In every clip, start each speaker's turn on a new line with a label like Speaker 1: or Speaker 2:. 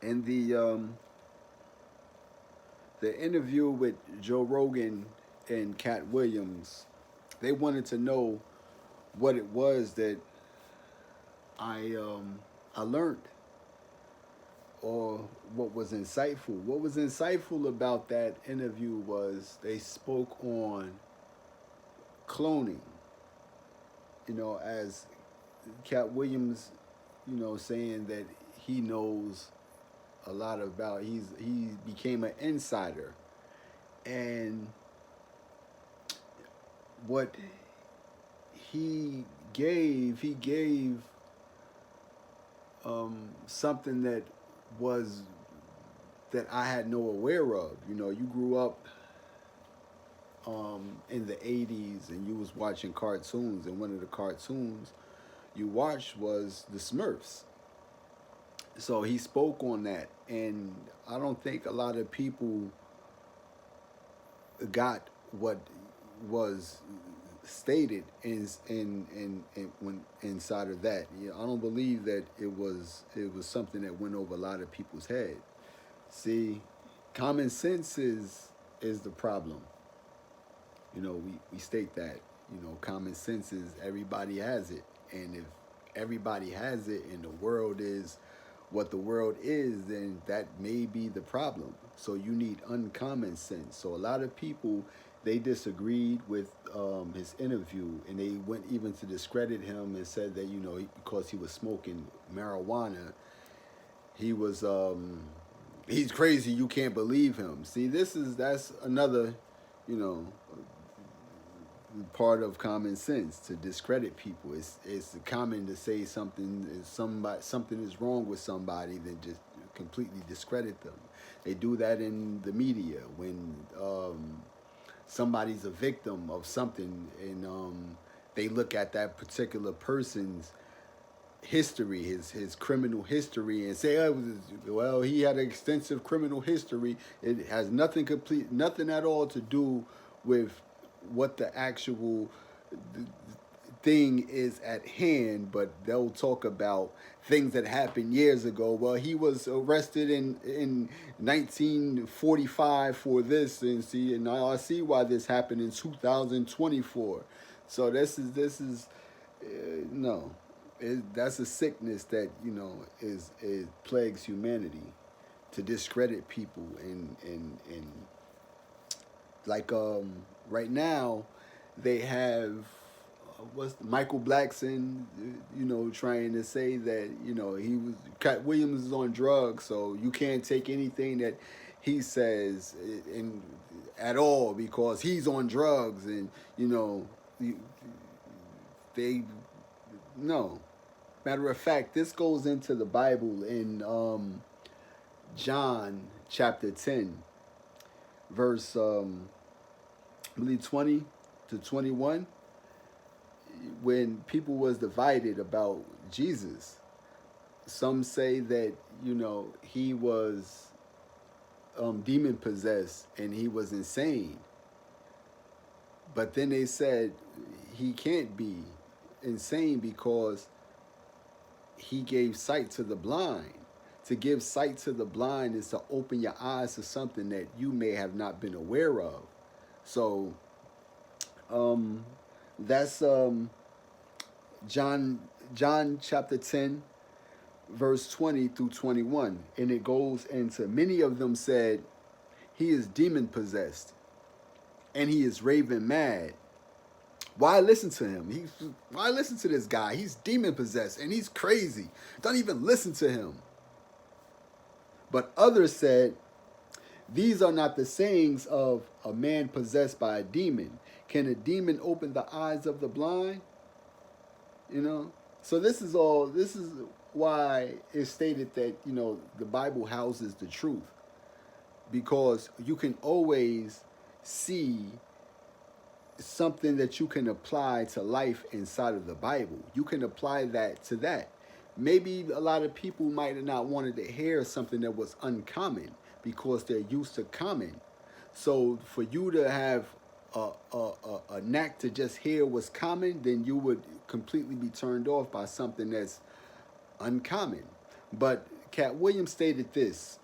Speaker 1: In the interview with Joe Rogan and Katt Williams, they wanted to know what it was that I learned, or what was insightful. What was insightful about that interview was they spoke on cloning. As Katt Williams, saying that he knows a lot about. He became an insider, and what he gave something was that I had no aware of. You grew up in the '80s and you was watching cartoons, and one of the cartoons you watched was the Smurfs. So he spoke on that, and I don't think a lot of people got what was stated in when inside of that. I don't believe that it was something that went over a lot of people's head. See, common sense is the problem. We state that common sense is everybody has it, and if everybody has it, and the world is what the world is, then that may be the problem. So you need uncommon sense. So a lot of people, they disagreed with his interview, and they went even to discredit him and said that because he was smoking marijuana, he was he's crazy. You can't believe him. See, that's another you know part of common sense, to discredit people. It's common to say something is wrong with somebody, then just completely discredit them. They do that in the media when somebody's a victim of something, and they look at that particular person's history, his criminal history, and say, oh, well, he had an extensive criminal history. It has nothing at all to do with what the actual thing is at hand, but they'll talk about things that happened years ago. Well, he was arrested in 1945 for this, and now I see why this happened in 2024. So this is no, that's a sickness that is plagues humanity, to discredit people, and like right now they have what's Michael Blackson, trying to say that he was Katt Williams is on drugs, so you can't take anything that he says in at all because he's on drugs, and they no. Matter of fact, this goes into the Bible in John chapter 10, verse I believe 20 to 21, when people was divided about Jesus. Some say that he was demon possessed and he was insane, but then they said he can't be insane because he gave sight to the blind. To give sight to the blind is to open your eyes to something that you may have not been aware of. So that's John chapter 10, verse 20 through 21. And it goes into, many of them said, he is demon possessed and he is raving mad. Why listen to him? Why listen to this guy? He's demon possessed and he's crazy. Don't even listen to him. But others said, these are not the sayings of a man possessed by a demon. Can a demon open the eyes of the blind? So this is why it's stated that, the Bible houses the truth. Because you can always see something that you can apply to life inside of the Bible. You can apply that to that. Maybe a lot of people might have not wanted to hear something that was uncommon because they're used to common. So for you to have a knack to just hear what's common, then you would completely be turned off by something that's uncommon. But Katt Williams stated this.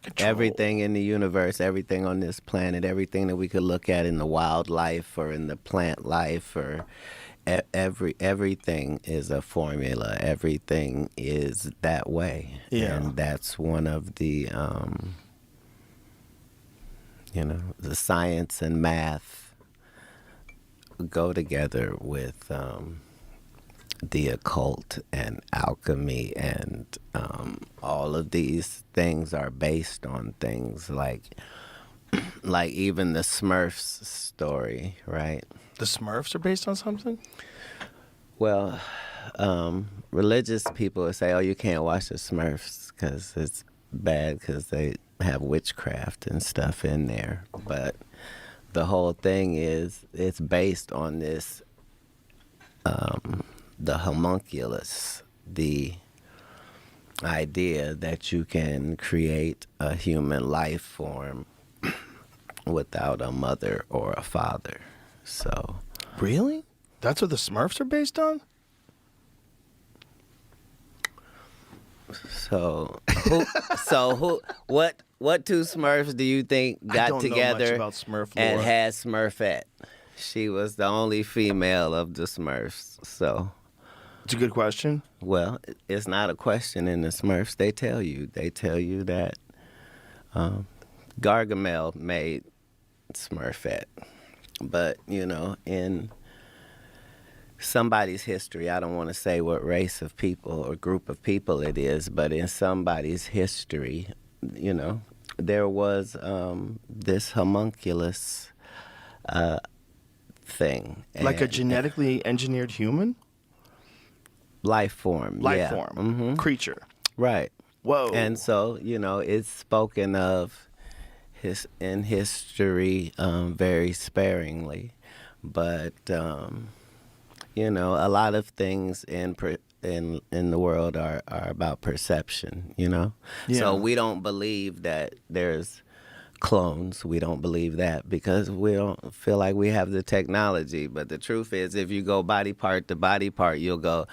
Speaker 2: Control. Everything in the universe, everything on this planet, everything that we could look at in the wildlife or in the plant life, or everything is a formula. Everything is that way.
Speaker 3: Yeah.
Speaker 2: And that's one of the, the science and math go together with the occult and alchemy, and all of these things are based on things like even the Smurfs story, right?
Speaker 3: The Smurfs are based on something?
Speaker 2: Well, religious people would say, oh, you can't watch the Smurfs because it's bad because they have witchcraft and stuff in there. But the whole thing is it's based on this the homunculus, the idea that you can create a human life form without a mother or a father. So,
Speaker 3: really? That's what the Smurfs are based on?
Speaker 2: What two Smurfs do you think got together
Speaker 3: about Smurf
Speaker 2: and
Speaker 3: lore.
Speaker 2: had Smurfette? She was the only female of the Smurfs, so.
Speaker 3: It's a good question.
Speaker 2: Well, it's not a question in the Smurfs. They tell you that Gargamel made Smurfette. But, in somebody's history, I don't want to say what race of people or group of people it is, but in somebody's history, there was this homunculus thing.
Speaker 3: Like a genetically engineered human?
Speaker 2: Life form. Mm-hmm.
Speaker 3: Creature.
Speaker 2: Right.
Speaker 3: Whoa.
Speaker 2: And so, it's spoken of in history very sparingly. But, a lot of things in the world are about perception, Yeah. So we don't believe that there's clones. We don't believe that because we don't feel like we have the technology. But the truth is, if you go body part to body part, you'll go,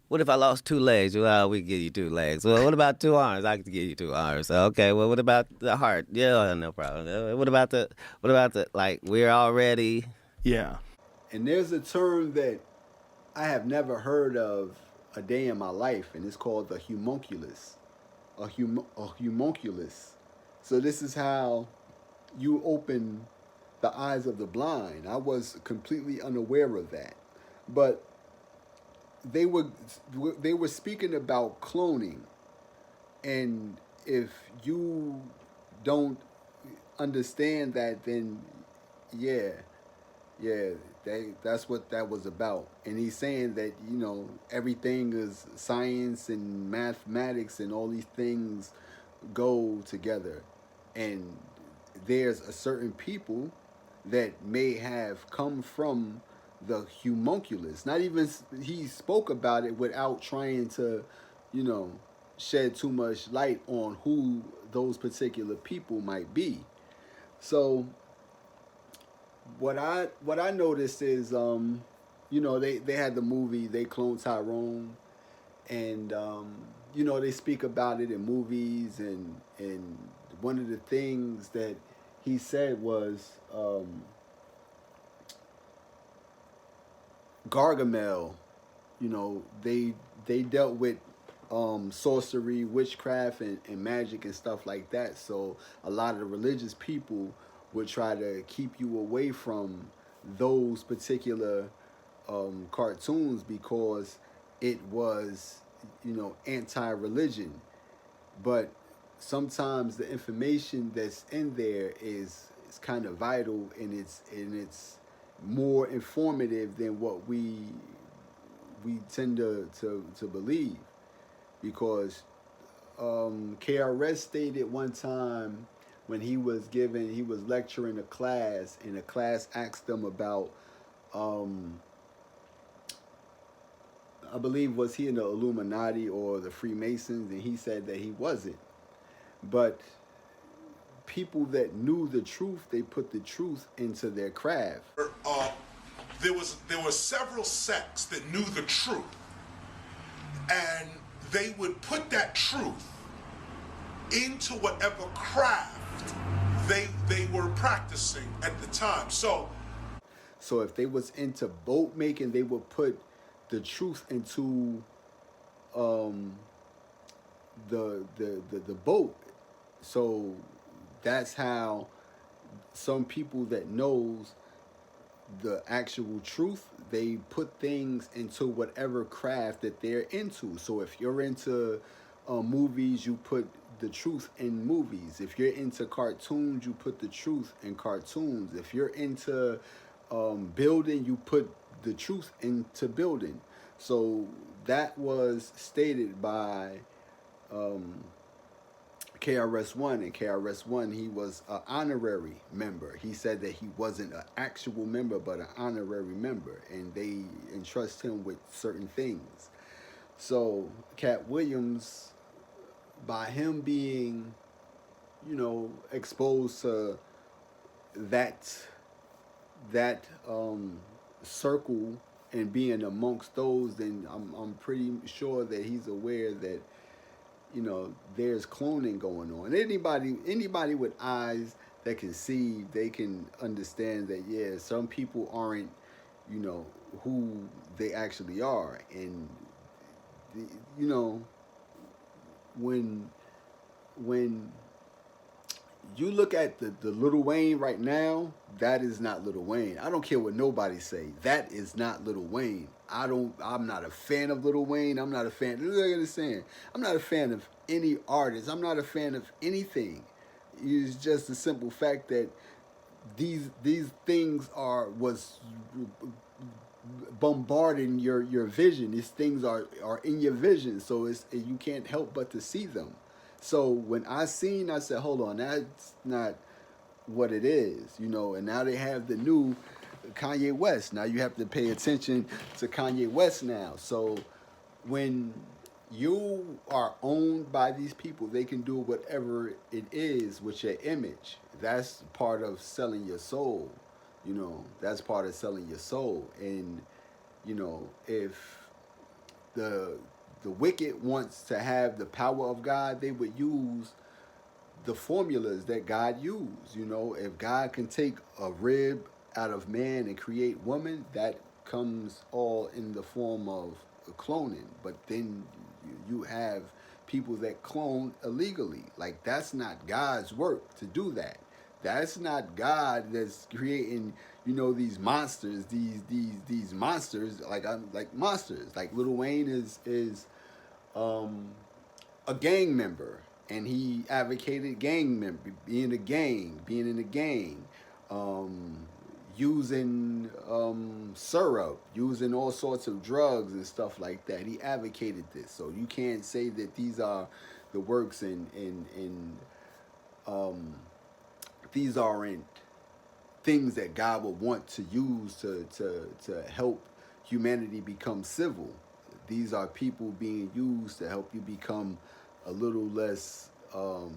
Speaker 2: what if I lost 2 legs? Well, we can give you 2 legs. Well, what about 2 arms? I can give you 2 arms. Okay, well, what about the heart? Yeah, no problem. What about the, like, we're already...
Speaker 3: Yeah.
Speaker 1: And there's a term that I have never heard of a day in my life, and it's called the homunculus. A homunculus. So this is how you open the eyes of the blind. I was completely unaware of that. But they were speaking about cloning. And if you don't understand that, then that's what that was about. And he's saying that, everything is science and mathematics and all these things go together. And there's a certain people that may have come from the homunculus. Not even, he spoke about it without trying to, shed too much light on who those particular people might be. So what I noticed is, they had the movie, They Cloned Tyrone, and they speak about it in movies, and one of the things that he said was Gargamel, they dealt with sorcery, witchcraft, and magic and stuff like that. So a lot of the religious people would try to keep you away from those particular cartoons because it was, anti-religion. But sometimes the information that's in there is kind of vital, and it's more informative than what we tend to believe. Because KRS stated one time when he was lecturing a class, and a class asked him about, I believe, was he in the Illuminati or the Freemasons, and he said that he wasn't. But people that knew the truth, they put the truth into their craft.
Speaker 4: There were several sects that knew the truth, and they would put that truth into whatever craft they were practicing at the time. So
Speaker 1: if they was into boat making, they would put the truth into um, the boat. So that's how some people that knows the actual truth, they put things into whatever craft that they're into. So if you're into movies, you put the truth in movies. If you're into cartoons, you put the truth in cartoons. If you're into building, you put the truth into building. So that was stated by KRS-One, and KRS-One, he was an honorary member. He said that he wasn't an actual member, but an honorary member, and they entrust him with certain things. So Katt Williams, by him being, exposed to that circle and being amongst those, then I'm pretty sure that he's aware that there's cloning going on. Anybody with eyes that can see, they can understand that some people aren't who they actually are, and you know when when you look at the Lil Wayne right now, that is not Lil Wayne. I don't care what nobody say. That is not Lil Wayne. I'm not a fan of Lil Wayne. I'm not a fan. Look at this saying. I'm not a fan of any artist. I'm not a fan of anything. It's just the simple fact that these things was bombarding your vision. These things are in your vision, so you can't help but to see them. So when I said, hold on, that's not what it is, and now they have the new Kanye West. Now you have to pay attention to Kanye West now. So when you are owned by these people, they can do whatever it is with your image. That's part of selling your soul. That's part of selling your soul. And, if the wicked wants to have the power of God, they would use the formulas that God used. If God can take a rib out of man and create woman, that comes all in the form of cloning. But then you have people that clone illegally. Like, that's not God's work to do that. That's not God that's creating, these monsters, these monsters, like monsters. Like Lil Wayne is a gang member, and he advocated gang member, being in a gang, using syrup, using all sorts of drugs and stuff like that. He advocated this, so you can't say that these are the works and these aren't things that God would want to use to help humanity become civil. These are people being used to help you become a little less and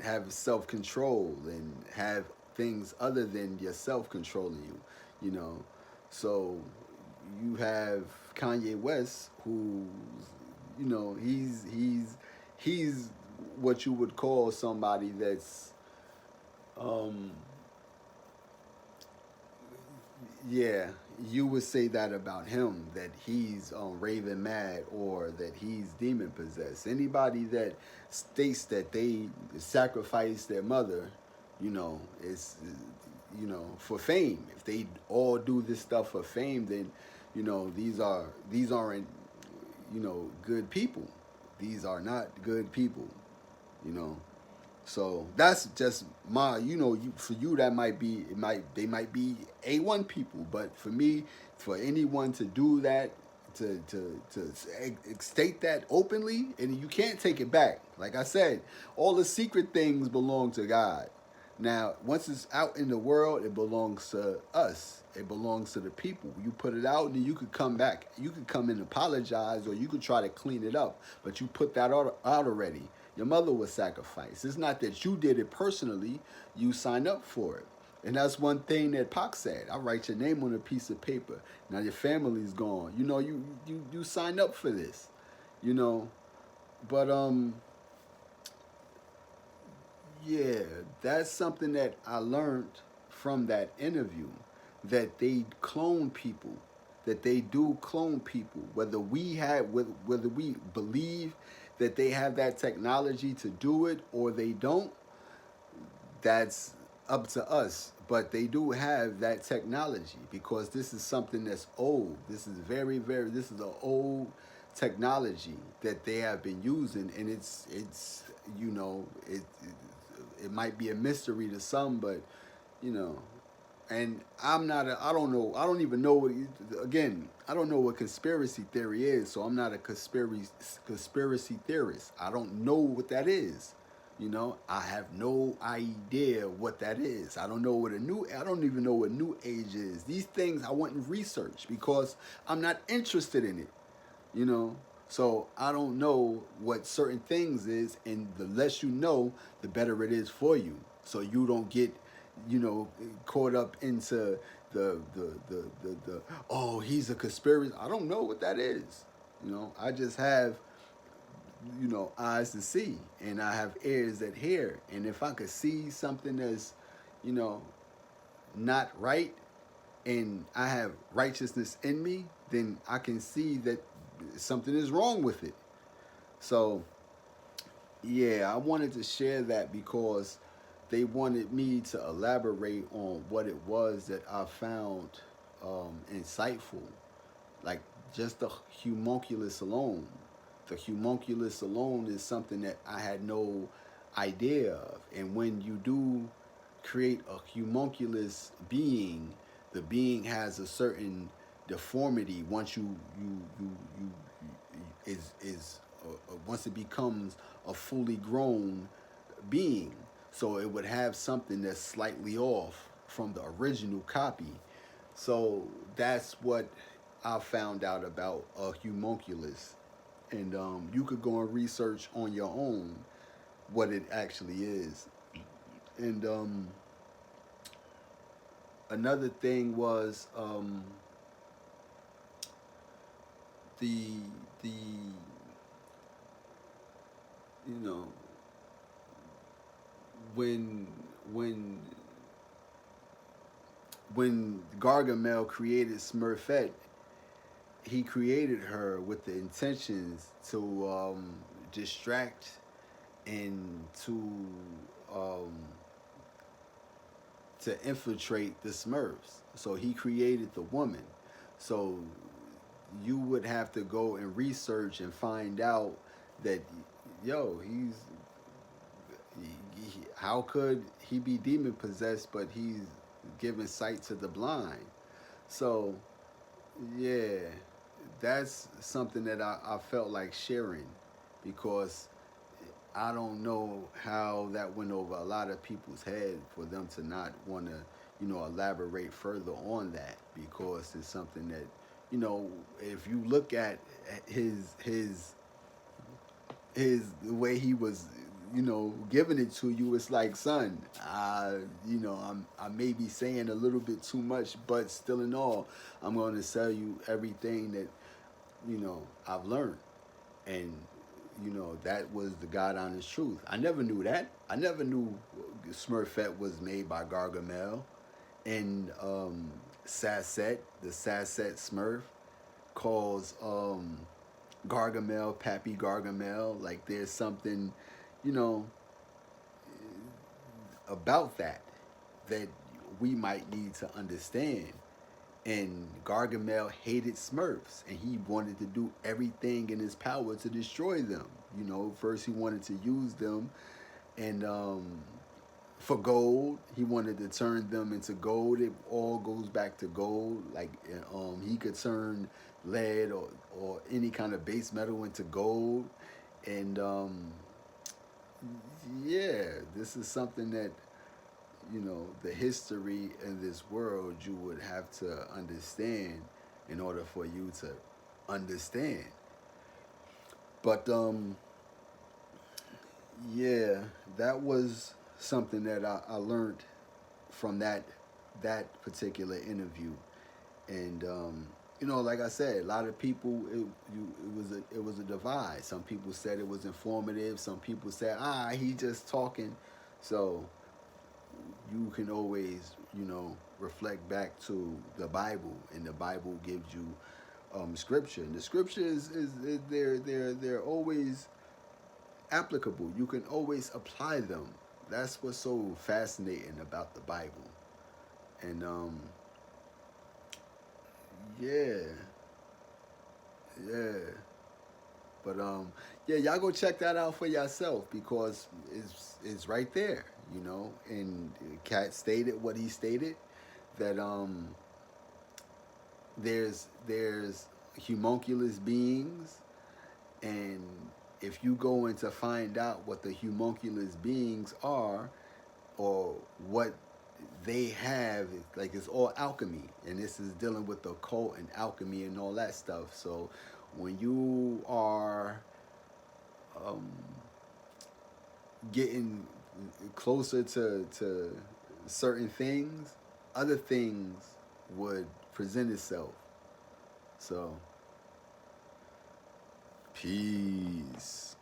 Speaker 1: have self-control and have things other than yourself controlling you. So you have Kanye West, who, he's what you would call somebody that's you would say that about him, that he's raving mad or that he's demon possessed. Anybody that states that they sacrificed their mother, it's for fame. If they all do this stuff for fame, then these aren't good people. These are not good people. So that's just my, for you that they might be A1 people, but for me, for anyone to do that, to state that openly, and you can't take it back. Like I said, all the secret things belong to God. Now, once it's out in the world, it belongs to us. It belongs to the people. You put it out, and then you could come back. You could come and apologize, or you could try to clean it up. But you put that out already. Your mother was sacrificed. It's not that you did it personally. You signed up for it. And that's one thing that Pac said. I write your name on a piece of paper. Now your family's gone. You know, you signed up for this. You know, but yeah, that's something that I learned from that interview. That they clone people. That they do clone people. Whether we believe that they have that technology to do it or they don't, that's up to us. But they do have that technology because this is something that's old. This is this is an old technology that they have been using, and it's you know it might be a mystery to some, but you know, and I don't know, I don't even know what, again, I don't know what conspiracy theory is, so I'm not a conspiracy theorist. I don't know what that is. You know, I have no idea what that is. I don't even know what new age is. These things I wouldn't research because I'm not interested in it. You know, so I don't know what certain things is, and the less you know, the better it is for you. So you don't get, you know, caught up into the oh, he's a conspiracy. I don't know what that is. You know, I just have, you know, eyes to see, and I have ears that hear. And if I could see something that's, you know, not right, and I have righteousness in me, then I can see that something is wrong with it. So, yeah, I wanted to share that because they wanted me to elaborate on what it was that I found insightful, like just the homunculus alone. The homunculus alone is something that I had no idea of. And when you do create a homunculus being, the being has a certain deformity once you is once it becomes a fully grown being. So it would have something that's slightly off from the original copy. So that's what I found out about a homunculus. And you could go and research on your own what it actually is. And another thing was the the you know when when when Gargamel created Smurfette, he created her with the intentions to distract and um, to infiltrate the Smurfs. So he created the woman. So you would have to go and research and find out that, yo, how could he be demon possessed, but he's giving sight to the blind? So yeah, that's something that I felt like sharing because I don't know how that went over a lot of people's head for them to not want to, you know, elaborate further on that because it's something that, you know, if you look at his the way he was, you know, giving it to you, it's like, son, you know, I may be saying a little bit too much, but still in all, I'm going to tell you everything that, you know, I've learned. And, you know, that was the God honest truth. I never knew that. I never knew Smurfette was made by Gargamel. And Sasset, the Sasset Smurf, calls Gargamel Pappy Gargamel. Like there's something, you know, about that we might need to understand. And Gargamel hated Smurfs, and he wanted to do everything in his power to destroy them. You know, first he wanted to use them, and for gold, he wanted to turn them into gold. It all goes back to gold. Like he could turn lead or any kind of base metal into gold, and yeah, this is something that, you know, the history in this world you would have to understand in order for you to understand. But yeah, that was something that I learned from that particular interview. And you know, like I said, a lot of people, it was a divide. Some people said it was informative. Some people said, he just talking. So you can always, you know, reflect back to the Bible, and the Bible gives you scripture. And the scripture is they're always applicable. You can always apply them. That's what's so fascinating about the Bible. And yeah, yeah. But yeah, y'all go check that out for yourself, because it's right there, you know. And Katt stated what he stated, that there's homunculus beings, and if you go in to find out what the homunculus beings are, or what they have, like, it's all alchemy, and this is dealing with the occult and alchemy and all that stuff. So when you are getting closer to certain things, other things would present itself. So peace.